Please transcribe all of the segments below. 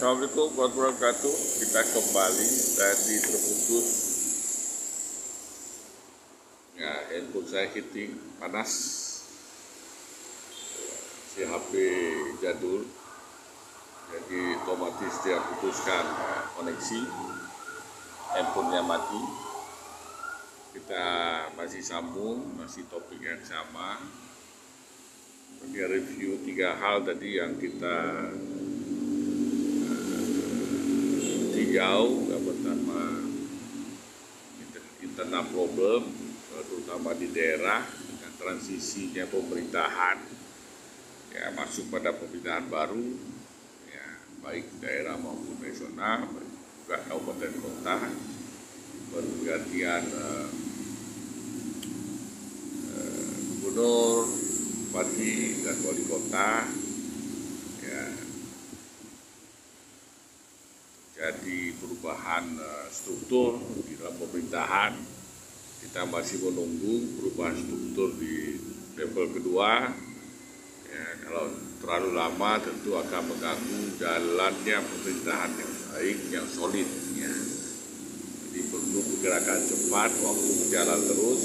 Assalamualaikum warahmatullahi wabarakatuh. Kita kembali tadi terputus. Ya, handphone saya hitting panas. Si HP jadul, jadi otomatis dia putuskan koneksi. Handphonenya mati. Kita masih sambung, masih topik yang sama. Ini review 3 hal tadi yang kita jauh. Yang pertama internal problem, terutama di daerah dengan transisinya pemerintahan, ya masuk pada pemerintahan baru, ya baik daerah maupun nasional, juga kabupaten kota, pergantian gubernur, bupati dan wali kota, ya. Jadi perubahan struktur di dalam pemerintahan, kita masih menunggu perubahan struktur di level kedua. Ya, kalau terlalu lama tentu akan mengganggu jalannya pemerintahan yang baik, yang solid. Ya. Jadi perlu pergerakan cepat, waktu berjalan terus,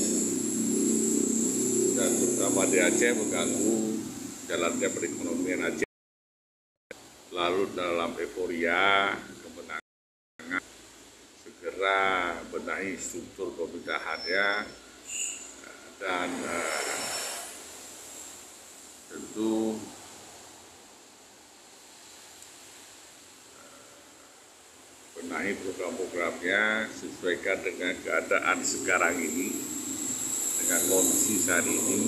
dan terutama di Aceh mengganggu jalannya perekonomian Aceh. Lalu dalam euforia kemenangan segera benahi struktur pemerintahannya dan tentu benahi program-programnya sesuaikan dengan keadaan sekarang ini, dengan kondisi saat ini,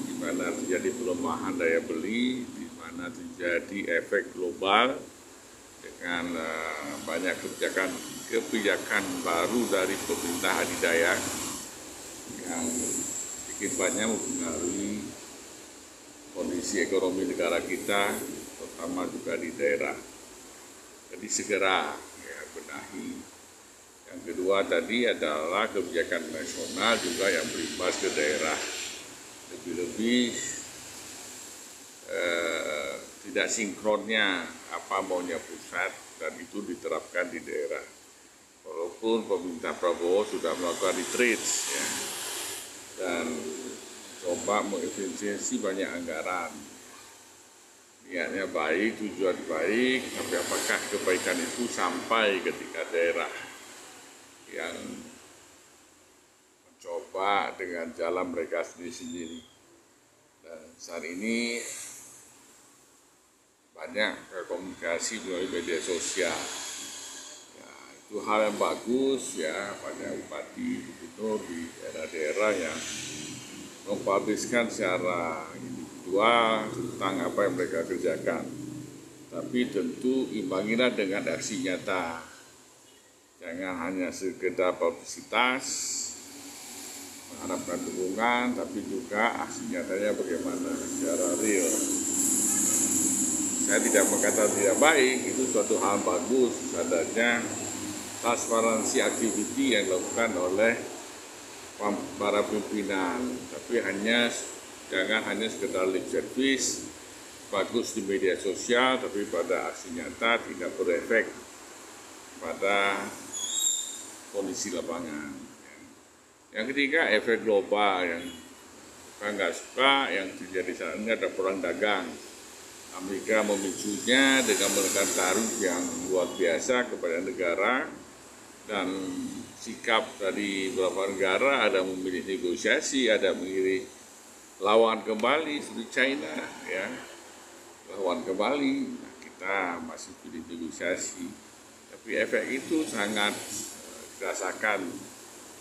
di mana terjadi pelemahan daya beli, di mana terjadi efek global dengan banyak kebijakan baru dari pemerintah adidaya yang sedikit banyak mempengaruhi kondisi ekonomi negara kita, terutama juga di daerah. Jadi segera ya, benahi. Yang kedua tadi adalah kebijakan nasional juga yang berimbas ke daerah. Lebih-lebih tidak sinkronnya apa maunya pusat dan itu diterapkan di daerah. Walaupun pemerintah Prabowo sudah melakukan retreat ya, dan coba mengefisiensi banyak anggaran. Niatnya baik, tujuan baik, tapi apakah kebaikan itu sampai ketika daerah yang mencoba dengan jalan mereka sendiri-sendiri. Dan saat ini banyak komunikasi melalui media sosial. Ya, itu hal yang bagus ya, banyak bupati, gubernur di daerah-daerah yang mempubliskan secara individual tentang apa yang mereka kerjakan. Tapi tentu imbangilah dengan aksi nyata. Jangan hanya sekedar publisitas, mengharapkan dukungan, tapi juga aksi nyatanya bagaimana secara real. Saya tidak berkata tidak baik, itu suatu hal bagus, adanya transparansi aktiviti yang dilakukan oleh para pimpinan, tapi jangan hanya sekedar lip service, bagus di media sosial, tapi pada aksi nyata tidak berefek pada kondisi lapangan. Yang ketiga, efek global yang suka nggak suka yang terjadi saat ini ada perang dagang. Amerika memicunya dengan menekan tarif yang luar biasa kepada negara, dan sikap dari beberapa negara ada memilih negosiasi, ada memilih lawan kembali seperti China, ya lawan kembali. Nah, kita masih pilih negosiasi, tapi efek itu sangat dirasakan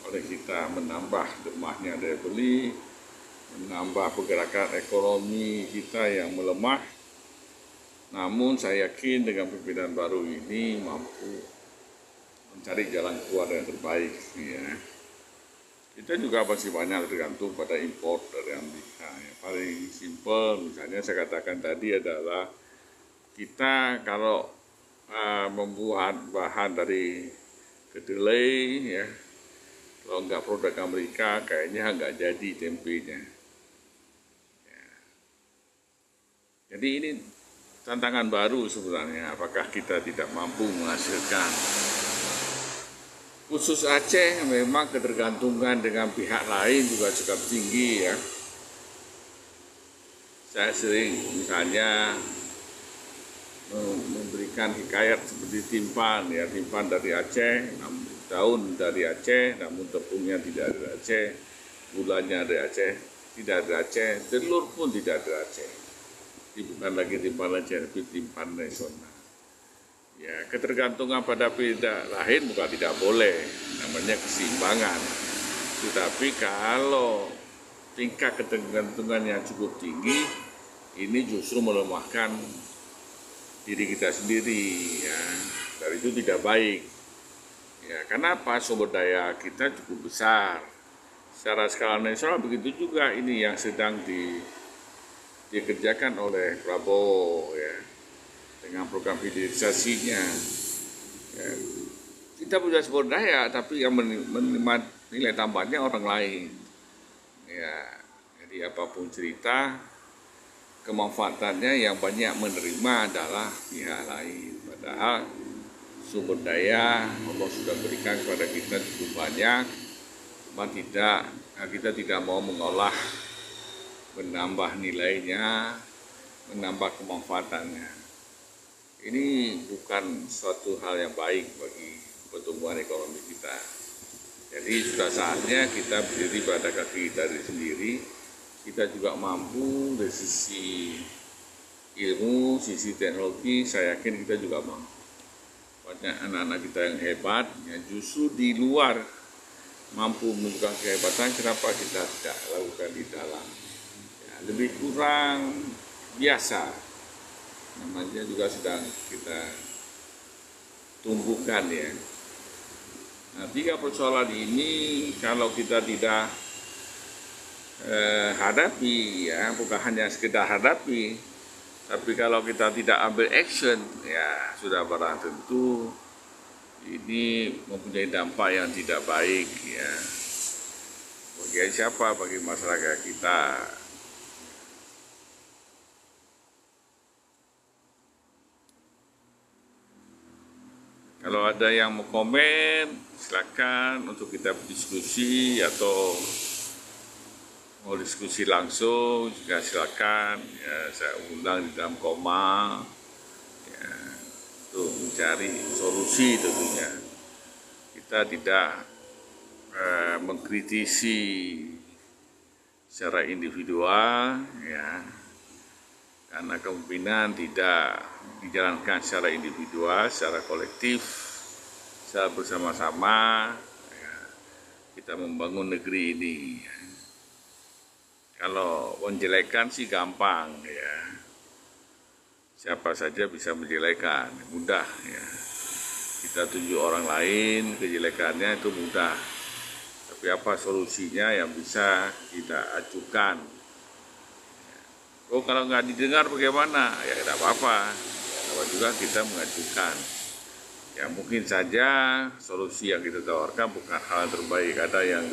oleh kita, menambah lemahnya daya beli, menambah pergerakan ekonomi kita yang melemah. Namun saya yakin dengan pimpinan baru ini mampu mencari jalan keluar yang terbaik. Ya. Kita juga masih banyak tergantung pada import dari Amerika. Yang paling simpel misalnya saya katakan tadi adalah kita kalau membuat bahan dari kedelai, ya, kalau nggak produk Amerika kayaknya nggak jadi tempenya. Ya. Jadi ini tantangan baru sebenarnya, apakah kita tidak mampu menghasilkan. Khusus Aceh memang ketergantungan dengan pihak lain juga cukup tinggi ya. Saya sering misalnya memberikan hikayat seperti timpan ya, timpan dari Aceh, daun dari Aceh, namun tepungnya tidak dari Aceh, gulanya dari Aceh, tidak dari Aceh, telur pun tidak dari Aceh. Ini bukan lagi timpan Aceh, tapi timpan nasional. Ya, ketergantungan pada pihak lain bukan tidak boleh, namanya keseimbangan. Tetapi kalau tingkat ketergantungan yang cukup tinggi, ini justru melemahkan diri kita sendiri. Ya, dari itu tidak baik. Ya, kenapa? Sumber daya kita cukup besar. Secara skala nasional begitu juga ini yang sedang dikerjakan oleh Prabowo ya, dengan program hilirisasinya. Ya, kita punya sumber daya, tapi yang menerima nilai tambahnya orang lain. Ya, jadi apapun cerita, kemanfaatannya yang banyak menerima adalah pihak lain. Padahal sumber daya Allah sudah berikan kepada kita cukup banyak, cuma kita tidak mau mengolah, menambah nilainya, menambah kemanfaatannya. Ini bukan suatu hal yang baik bagi pertumbuhan ekonomi kita. Jadi sudah saatnya kita berdiri pada kaki kita sendiri. Kita juga mampu dari sisi ilmu, sisi teknologi, saya yakin kita juga mampu. Banyak anak-anak kita yang hebat, yang justru di luar mampu menunjukkan kehebatan, kenapa kita tidak lakukan di dalam. Ya, lebih kurang biasa. Namanya juga sedang kita tumbuhkan ya. Nah, 3 persoalan ini kalau kita tidak hadapi ya, bukan hanya sekedar hadapi, tapi kalau kita tidak ambil action ya sudah barang tentu ini mempunyai dampak yang tidak baik ya. Bagi siapa? Bagi masyarakat kita. Kalau ada yang mau komen, silakan untuk kita berdiskusi atau mau diskusi langsung juga silakan. Ya, saya undang di dalam koma ya, untuk mencari solusi tentunya. Kita tidak mengkritisi secara individual ya, karena kepemimpinan tidak dijalankan secara individual, secara kolektif, secara bersama-sama ya, kita membangun negeri ini. Kalau menjelekan sih gampang ya, siapa saja bisa menjelekan, mudah ya. Kita tunjuk orang lain kejelekannya itu mudah, tapi apa solusinya yang bisa kita ajukan? Oh, kalau nggak didengar bagaimana? Ya tidak apa-apa. Kalau juga kita mengajukan. Ya mungkin saja solusi yang kita tawarkan bukan hal yang terbaik. Ada yang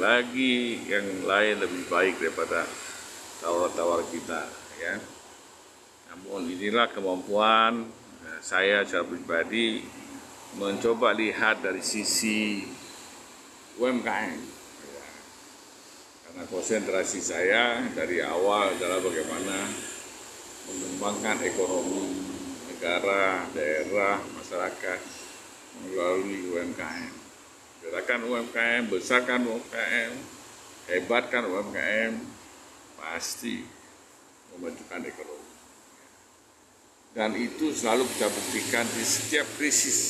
lain lebih baik daripada tawar-tawar kita. Ya. Namun inilah kemampuan saya secara pribadi mencoba lihat dari sisi UMKM. Karena konsentrasi saya dari awal adalah bagaimana mengembangkan ekonomi negara, daerah, masyarakat melalui UMKM. Gerakan UMKM, besarkan UMKM, hebatkan UMKM, pasti memajukan ekonomi. Dan itu selalu kita buktikan di setiap krisis.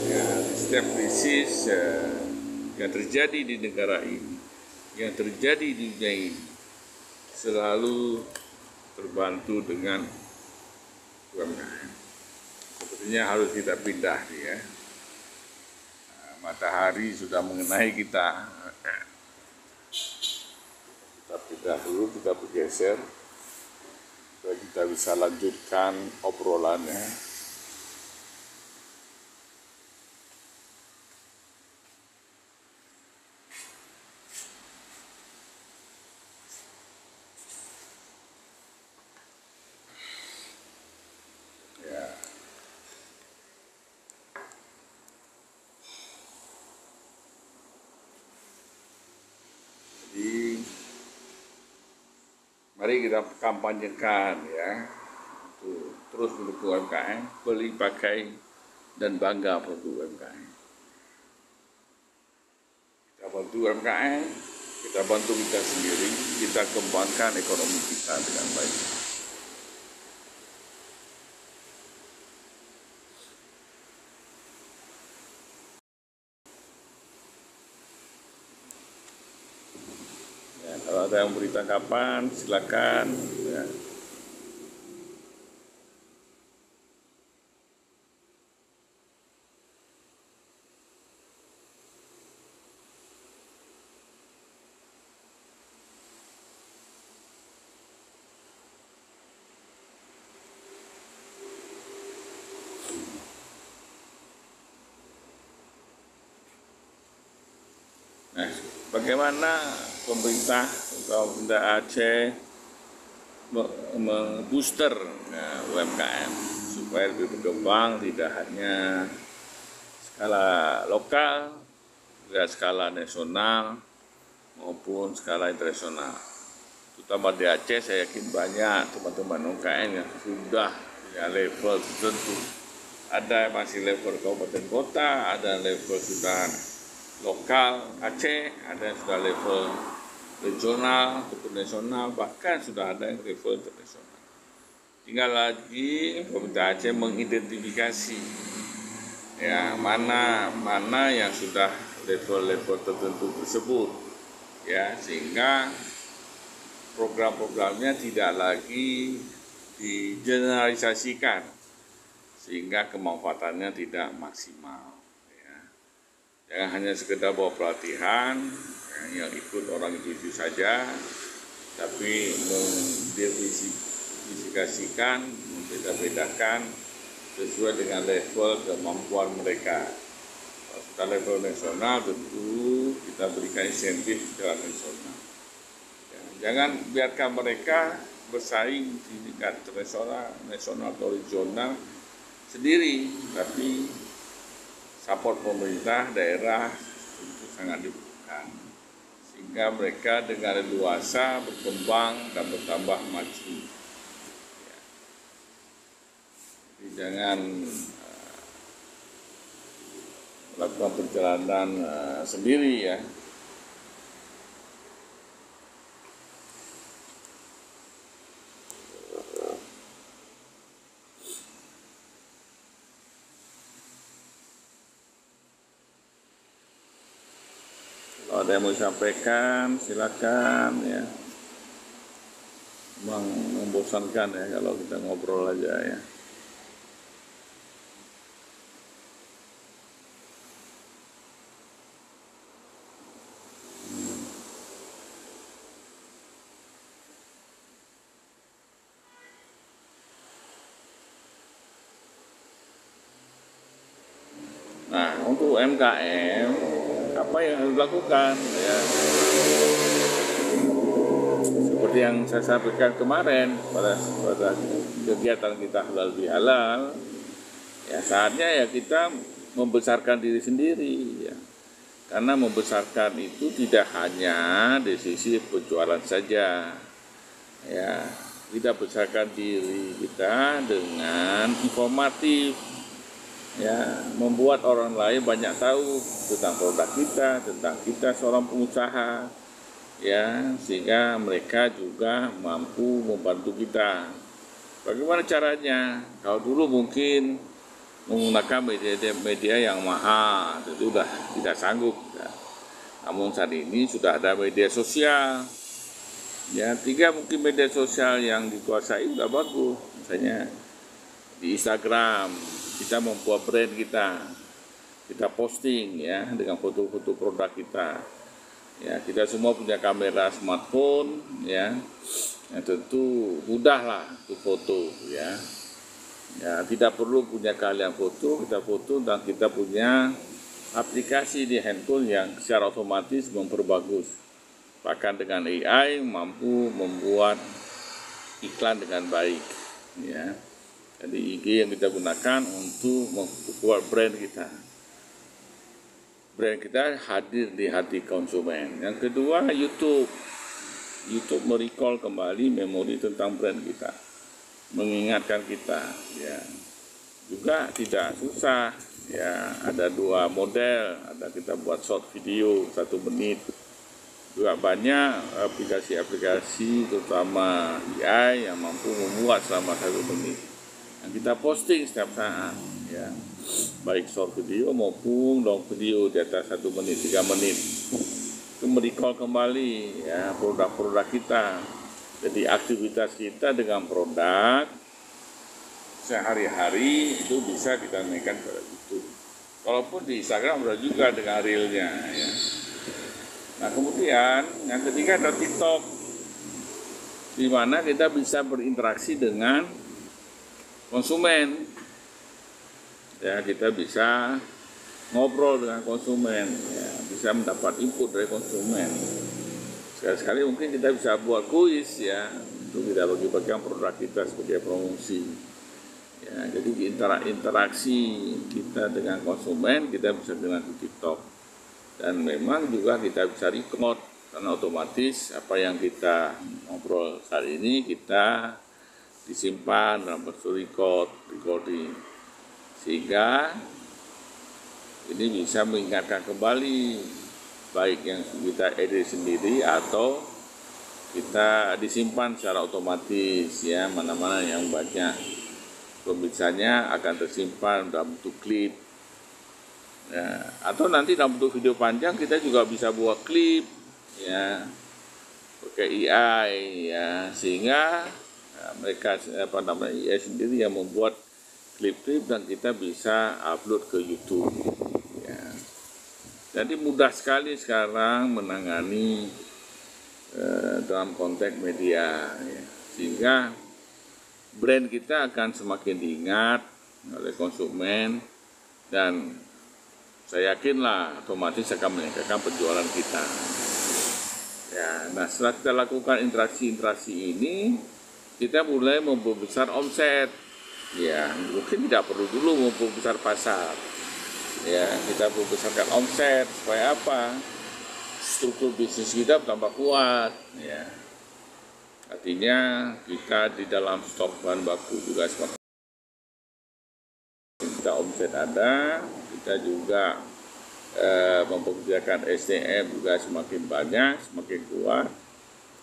Ya, di setiap krisis yang terjadi di negara ini, yang terjadi di dunia ini, selalu terbantu dengan UMKM. Sepertinya harus kita pindah nih ya. Matahari sudah mengenai kita. Kita pindah dulu, kita bergeser supaya kita bisa lanjutkan obrolannya. mari kita kampanyekan ya, tuh, terus mendukung UMKM, beli, pakai, dan bangga produk UMKM. Kita bantu UMKM, kita bantu kita sendiri, kita kembangkan ekonomi kita dengan baik. Ya, kalau ada yang beri tanggapan, silakan. Ya. Nah, bagaimana pemerintah atau pemerintah Aceh membooster UMKM supaya lebih berkembang, tidak hanya skala lokal, juga skala nasional maupun skala internasional. Terutama di Aceh, saya yakin banyak teman-teman UMKM yang sudah punya level tertentu. Ada masih level kabupaten kota, ada level sudah lokal Aceh, ada yang sudah level regional ataupun nasional, bahkan sudah ada yang level internasional. Tinggal lagi pemerintah Aceh mengidentifikasi ya mana yang sudah level-level tertentu tersebut, ya, sehingga program-programnya tidak lagi digeneralisasikan sehingga kemanfaatannya tidak maksimal. Jangan hanya sekedar bawa pelatihan yang ikut orang itu saja, tapi mendiversifikasikan, membeda-bedakan sesuai dengan level kemampuan mereka. Kalau kita level nasional, tentu kita berikan insentif secara nasional. Jangan biarkan mereka bersaing di tingkat nasional atau regional sendiri, tapi support pemerintah daerah itu sangat dibutuhkan, sehingga mereka dengan leluasa berkembang dan bertambah maju. Jadi jangan melakukan perjalanan sendiri ya. Kalau ada yang mau disampaikan, silakan ya. Memang membosankan ya kalau kita ngobrol aja ya. Nah, untuk UMKM, apa yang harus dilakukan ya? Seperti yang saya sampaikan kemarin pada kegiatan kita halal bihalal, ya saatnya ya kita membesarkan diri sendiri ya. Karena membesarkan itu tidak hanya dari sisi penjualan saja, ya, kita besarkan diri kita dengan informatif, ya, membuat orang lain banyak tahu tentang produk kita, tentang kita seorang pengusaha, ya, sehingga mereka juga mampu membantu kita. Bagaimana caranya? Kalau dulu mungkin menggunakan media yang mahal, itu sudah tidak sanggup. Ya. Namun saat ini sudah ada media sosial, ya, 3 mungkin media sosial yang dikuasai sudah bagus, misalnya di Instagram. Kita membuat brand kita posting ya dengan foto-foto produk kita. Ya, kita semua punya kamera smartphone ya. Ya tentu mudahlah untuk foto ya. Ya, tidak perlu punya keahlian foto, kita foto dan kita punya aplikasi di handphone yang secara otomatis memperbagus. Bahkan dengan AI mampu membuat iklan dengan baik ya. Jadi IG yang kita gunakan untuk membuat brand kita. Brand kita hadir di hati konsumen. Yang kedua, YouTube. YouTube merecall kembali memori tentang brand kita, mengingatkan kita, ya. Juga tidak susah, ya. Ada 2 model, ada kita buat short video 1 menit. Juga banyak aplikasi-aplikasi terutama AI yang mampu membuat selama 1 menit. Yang kita posting setiap saat, ya. Baik short video maupun long video di atas 1 menit, 3 menit. Itu merecall kembali, ya, produk-produk kita. Jadi aktivitas kita dengan produk sehari-hari itu bisa kita naikkan ke YouTube. Walaupun di Instagram ada juga dengan reelnya, ya. Nah, kemudian yang ketiga ada TikTok, di mana kita bisa berinteraksi dengan konsumen. Ya, kita bisa ngobrol dengan konsumen, ya, bisa mendapat input dari konsumen. Sekali-sekali mungkin kita bisa buat kuis, ya, untuk kita bagi-bagikan produk kita sebagai promosi. Ya, jadi interaksi kita dengan konsumen kita bisa dengan di TikTok. Dan memang juga kita bisa record, karena otomatis apa yang kita ngobrol saat ini kita disimpan dalam bentuk recording, sehingga ini bisa mengingatkan kembali, baik yang kita edit sendiri atau kita disimpan secara otomatis, ya, mana-mana yang banyak pembicaranya akan tersimpan dalam bentuk klip, ya. Atau nanti dalam bentuk video panjang kita juga bisa buat klip, ya, pakai AI, ya, sehingga ya, mereka AI sendiri yang membuat klip-klip dan kita bisa upload ke YouTube, ya. Jadi mudah sekali sekarang menangani dalam konteks media, ya. Sehingga brand kita akan semakin diingat oleh konsumen, dan saya yakinlah otomatis akan meningkatkan penjualan kita. Ya, nah setelah kita lakukan interaksi-interaksi ini, kita mulai memperbesar omset. Ya, mungkin tidak perlu dulu memperbesar pasar. Ya, kita membesarkan omset supaya apa? Struktur bisnis kita tambah kuat. Ya. Artinya kita di dalam stok bahan baku juga semakin kita omset ada, kita juga mempekerjakan SDM juga semakin banyak, semakin kuat,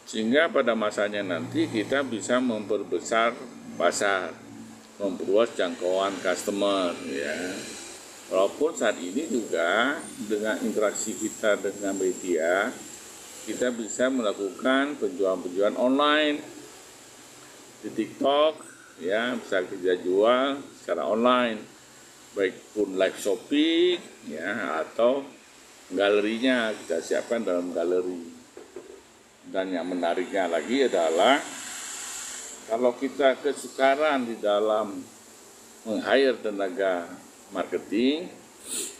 sehingga pada masanya nanti kita bisa memperbesar pasar, memperluas jangkauan customer, ya. Walaupun saat ini juga dengan interaksi kita dengan media, kita bisa melakukan penjualan online di TikTok, ya, bisa kita jual secara online, baik pun live shopping, ya, atau galerinya kita siapkan dalam galeri. Dan yang menariknya lagi adalah kalau kita kesukaran di dalam meng-hire tenaga marketing,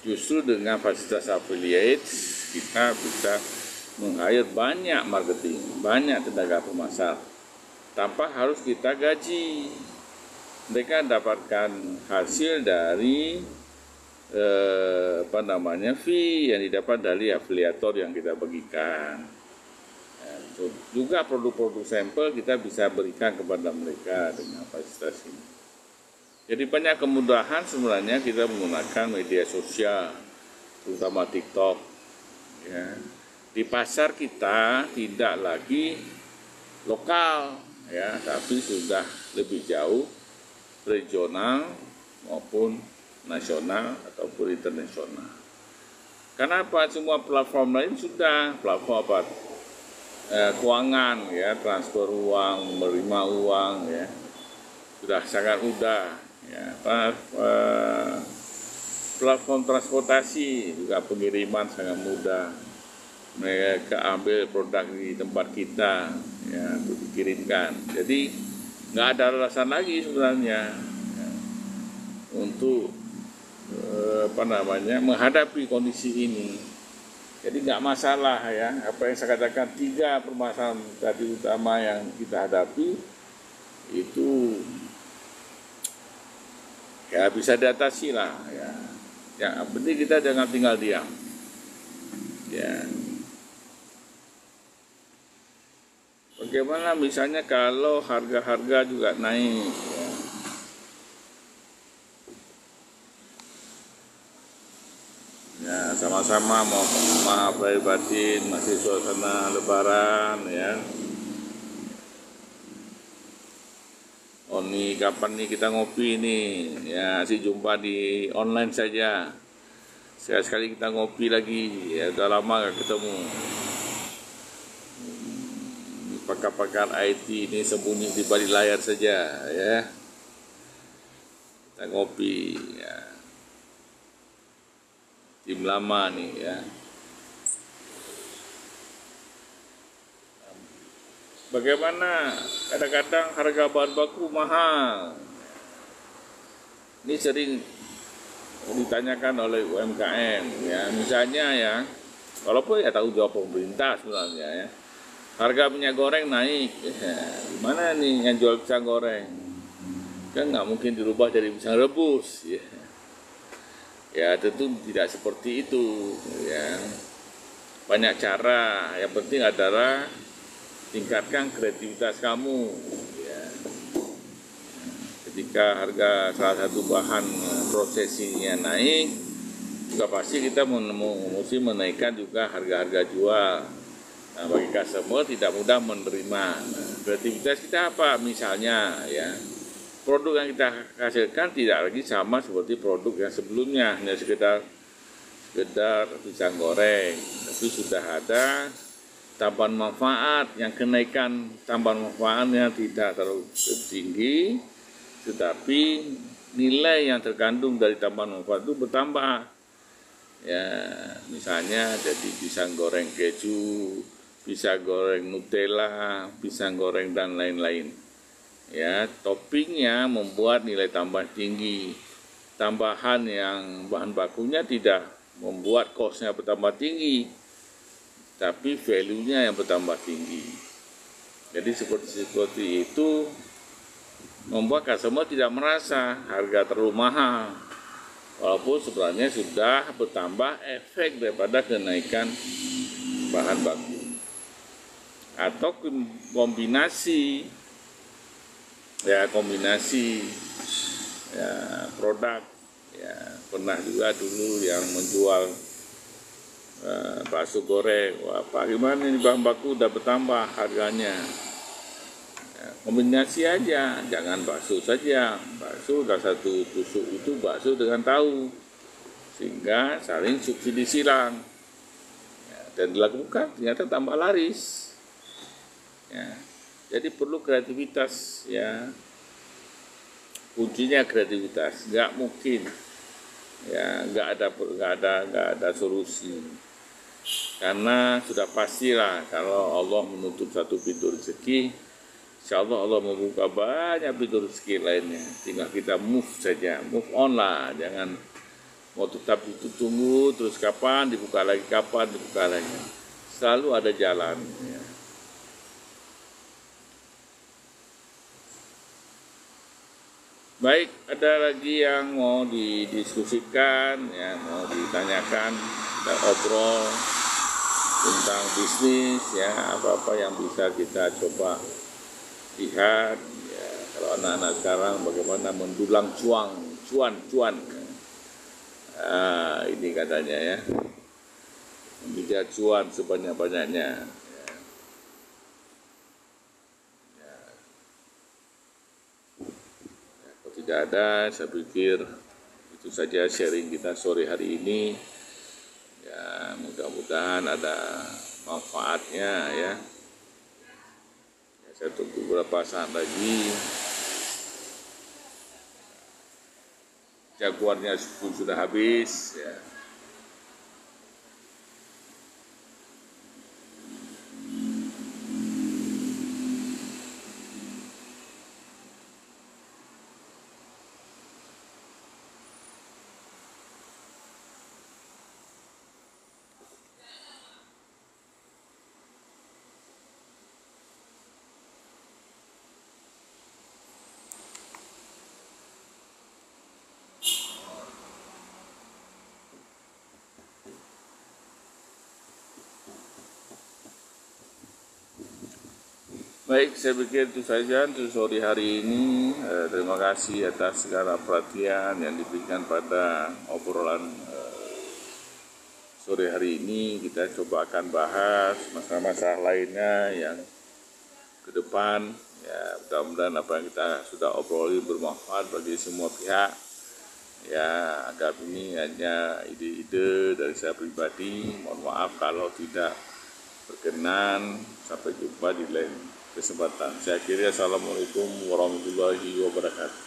justru dengan fasilitas affiliate kita bisa meng-hire banyak marketing, banyak tenaga pemasar tanpa harus kita gaji. Mereka dapatkan hasil dari fee yang didapat dari afiliator yang kita bagikan. Ya, juga produk-produk sampel kita bisa berikan kepada mereka dengan fasilitas ini. Jadi banyak kemudahan sebenarnya kita menggunakan media sosial, terutama TikTok, ya. Di pasar kita tidak lagi lokal, ya, tapi sudah lebih jauh regional maupun nasional ataupun internasional. Kenapa? Semua platform lain sudah platform keuangan, ya, transfer uang, menerima uang, ya, sudah sangat mudah, ya. Platform transportasi juga pengiriman sangat mudah. Mereka ambil produk di tempat kita, ya, untuk dikirimkan. Jadi nggak ada alasan lagi sebenarnya, ya, untuk menghadapi kondisi ini. Jadi nggak masalah, ya. Apa yang saya katakan 3 permasalahan tadi utama yang kita hadapi itu ya bisa diatasi lah, ya. Yang penting kita jangan tinggal diam, ya. Bagaimana misalnya kalau harga-harga juga naik, ya sama-sama mau maaf lahir batin, masih suasana lebaran ya. Oh nih kapan nih kita ngopi nih, ya si jumpa di online saja. Sekali-sekali kita ngopi lagi, ya udah lama gak ketemu. Pakar-pakar IT ini sembunyi di balik layar saja ya. Kita ngopi ya. Tim lama nih ya. Bagaimana kadang-kadang harga bahan baku mahal. Ini sering ditanyakan oleh UMKM ya. Misalnya ya, walaupun ya tahu jawab pemerintah sebenarnya ya. Harga minyak goreng naik, ya, gimana nih yang jual pisang goreng? Kan nggak mungkin dirubah jadi pisang rebus, ya. Ya tentu tidak seperti itu, ya. Banyak cara, yang penting adalah tingkatkan kreativitas kamu, ya. Ketika harga salah satu bahan prosesinya naik, juga pasti kita mesti menaikkan juga harga-harga jual. Nah, bagi customer tidak mudah menerima. Nah, kreativitas kita apa? Misalnya ya, produk yang kita hasilkan tidak lagi sama seperti produk yang sebelumnya, hanya sekedar pisang goreng, tapi sudah ada tambahan manfaat, yang kenaikan tambahan manfaatnya tidak terlalu tinggi, tetapi nilai yang terkandung dari tambahan manfaat itu bertambah. Ya, misalnya jadi pisang goreng keju, pisang goreng Nutella, pisang goreng dan lain-lain. Ya, toppingnya membuat nilai tambah tinggi. Tambahan yang bahan bakunya tidak membuat cost-nya bertambah tinggi, tapi value-nya yang bertambah tinggi. Jadi seperti itu membuat customer tidak merasa harga terlalu mahal, walaupun sebenarnya sudah bertambah efek daripada kenaikan bahan baku. Atau kombinasi ya produk ya, pernah juga dulu yang menjual bakso goreng. Wah, Pak, gimana ini bahan baku udah bertambah harganya, ya, kombinasi aja, jangan bakso saja. Bakso udah satu tusuk itu bakso dengan tahu, sehingga saling subsidi silang ya, dan dilakukan ternyata tambah laris. Ya, jadi perlu kreativitas ya, kuncinya kreativitas. Nggak mungkin ya, nggak ada solusi, karena sudah pastilah kalau Allah menutup satu pintu rezeki, insya Allah membuka banyak pintu rezeki lainnya. Tinggal kita move saja, move on lah, jangan mau tetap itu tunggu terus kapan dibuka lagi, selalu ada jalan ya. Baik, ada lagi yang mau didiskusikan, ya, mau ditanyakan, kita obrol tentang bisnis, ya, apa-apa yang bisa kita coba lihat, ya, kalau anak-anak sekarang bagaimana mendulang cuan, ini katanya ya, mengejar cuan sebanyak-banyaknya. Tidak ada, saya pikir itu saja sharing kita sore hari ini. Ya, mudah-mudahan ada manfaatnya ya. Saya tunggu beberapa saat lagi. Jagoannya pun sudah habis ya. Baik, saya pikir itu saja untuk sore hari ini. Terima kasih atas segala perhatian yang diberikan pada obrolan sore hari ini. Kita coba akan bahas masalah-masalah lainnya yang ke depan. Ya, mudah-mudahan apa yang kita sudah obrolin bermanfaat bagi semua pihak. Ya, anggap ini hanya ide-ide dari saya pribadi. Mohon maaf kalau tidak berkenan. Sampai jumpa di lain kesempatan. Saya akhiri, assalamualaikum warahmatullahi wabarakatuh.